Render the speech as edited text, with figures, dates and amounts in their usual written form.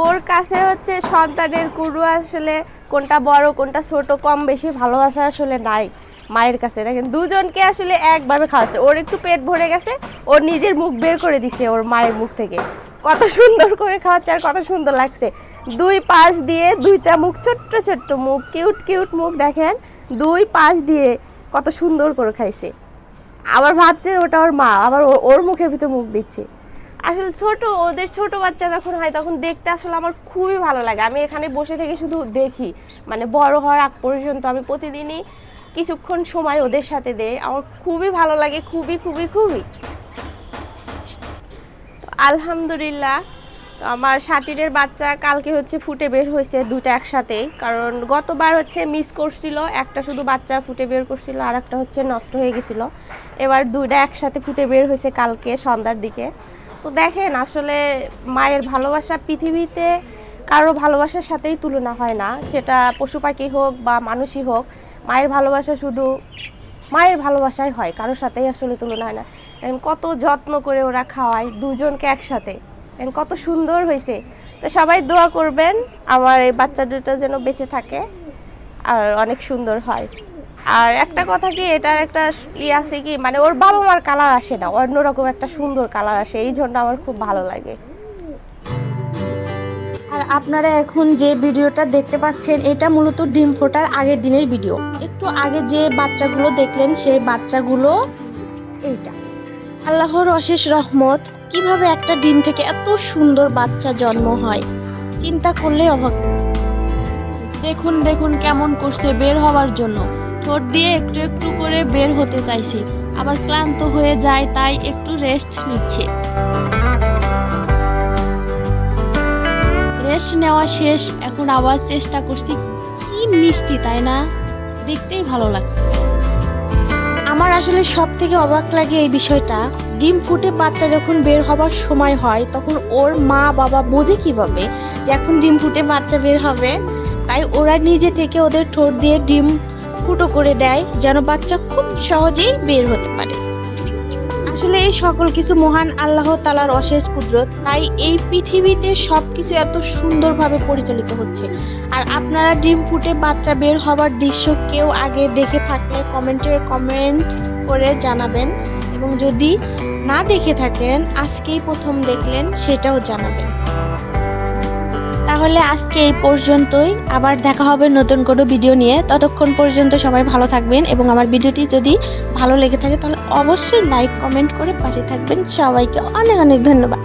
ওর কাছে হচ্ছে সন্তানের কোনো আসলে কোনটা বড় কোনটা ছোট কম বেশি ভালোবাসা আসলে নাই মায়ের কাছে। দেখেন দুজনকে আসলে একভাবে খাওয়াচ্ছে। ওর একটু পেট ভরে গেছে, ওর নিজের মুখ বের করে দিছে ওর মায়ের মুখ থেকে। কত সুন্দর করে খাওয়াচ্ছে আর কত সুন্দর লাগছে। দুই পাশ দিয়ে দুইটা মুখ, ছোট্ট ছোট্ট মুখ, কিউট কিউট মুখ। দেখেন দুই পাশ দিয়ে কত সুন্দর করে খাইছে। আবার ভাবছে ওটা ওর মা, আবার ওর মুখের ভিতর মুখ দিচ্ছে। আসলে ছোট ওদের ছোট বাচ্চা যখন হয় তখন দেখতে আসলে আমার খুবই ভালো লাগে। আমি এখানে বসে থেকে শুধু দেখি, মানে বড় হওয়ার আগ পর্যন্ত আমি প্রতিদিনই কিছুক্ষণ সময় ওদের সাথে দেই। আমার খুবই ভালো লাগে, খুবই খুবই খুবই। আলহামদুলিল্লাহ, তো আমার সাটিরের বাচ্চা কালকে হচ্ছে ফুটে বের হয়েছে দুটো একসাথেই। কারণ গতবার হচ্ছে মিস করছিল, একটা শুধু বাচ্চা ফুটে বের করছিল আর একটা হচ্ছে নষ্ট হয়ে গেছিলো। এবার দুইটা একসাথে ফুটে বের হয়েছে কালকে সন্ধ্যার দিকে। তো দেখেন আসলে মায়ের ভালোবাসা পৃথিবীতে কারো ভালোবাসার সাথেই তুলনা হয় না, সেটা পশু পাখি হোক বা মানুষই হোক। মায়ের ভালোবাসা শুধু মায়ের ভালোবাসাই হয়, কারোর সাথেই আসলে তুলনা হয় না। কত যত্ন করে ওরা খাওয়ায় দুজনকে একসাথে, কত সুন্দর হয়েছে। তো সবাই দোয়া করবেন আমার এই বাচ্চা দুটো যেন বেঁচে থাকে আর অনেক সুন্দর হয়। আর একটা কথা কি, এটার একটা আছে কি, মানে ওর বাবা মার কালার আসে না, অন্যরকম একটা সুন্দর কালার আসে, এই জন্য আমার খুব ভালো লাগে। আর আপনারা এখন যে ভিডিওটা দেখতে পাচ্ছেন এটা মূলত ডিম ফোটার আগের দিনের ভিডিও। একটু আগে যে বাচ্চাগুলো দেখলেন সেই বাচ্চাগুলো এইটা। আল্লাহর অশেষ রহমত, কিভাবে একটা ডিম থেকে এত সুন্দর বাচ্চা জন্ম হয় চিন্তা করলে অবাক। দেখুন দেখুন কেমন করছে বের হওয়ার জন্য, ঠোঁট দিয়ে একটু একটু করে বের হতে চাইছে, আবার ক্লান্ত হয়ে যায় তাই একটু রেস্ট নিচ্ছে। রেস্ট নেওয়া শেষ, এখন আবার চেষ্টা করছি। কি মিষ্টি তাই না, দেখতেই ভালো লাগছে। আমার আসলে সব থেকে অবাক লাগে এই বিষয়টা, ডিম ফুটে বাচ্চা যখন বের হবার সময় হয় তখন ওর মা বাবা বোঝে কিভাবে যে এখন ডিম ফুটে বাচ্চা বের হবে। তাই ওরা নিজে থেকে ওদের ঠোঁট দিয়ে ডিম ফুটো করে দেয় যেন বাচ্চা খুব সহজেই বের হতে পারে। আসলে এই সকল কিছু মহান আল্লাহ তাআলার অশেষ কুদরত, তাই এই পৃথিবীতে সবকিছু এত সুন্দরভাবে পরিচালিত হচ্ছে। আর আপনারা ডিম ফুটে বাচ্চা বের হবার দৃশ্য কেউ আগে দেখে থাকলে কমেন্টে কমেন্ট করে জানাবেন, এবং যদি না দেখে থাকেন আজকেই প্রথম দেখলেন সেটাও জানাবেন। তাহলে আজকে এই পর্যন্তই, আবার দেখা হবে নতুন কোনো ভিডিও নিয়ে। ততক্ষণ পর্যন্ত সবাই ভালো থাকবেন, এবং আমার ভিডিওটি যদি ভালো লেগে থাকে তাহলে অবশ্যই লাইক কমেন্ট করে পাশে থাকবেন। সবাইকে অনেক অনেক ধন্যবাদ।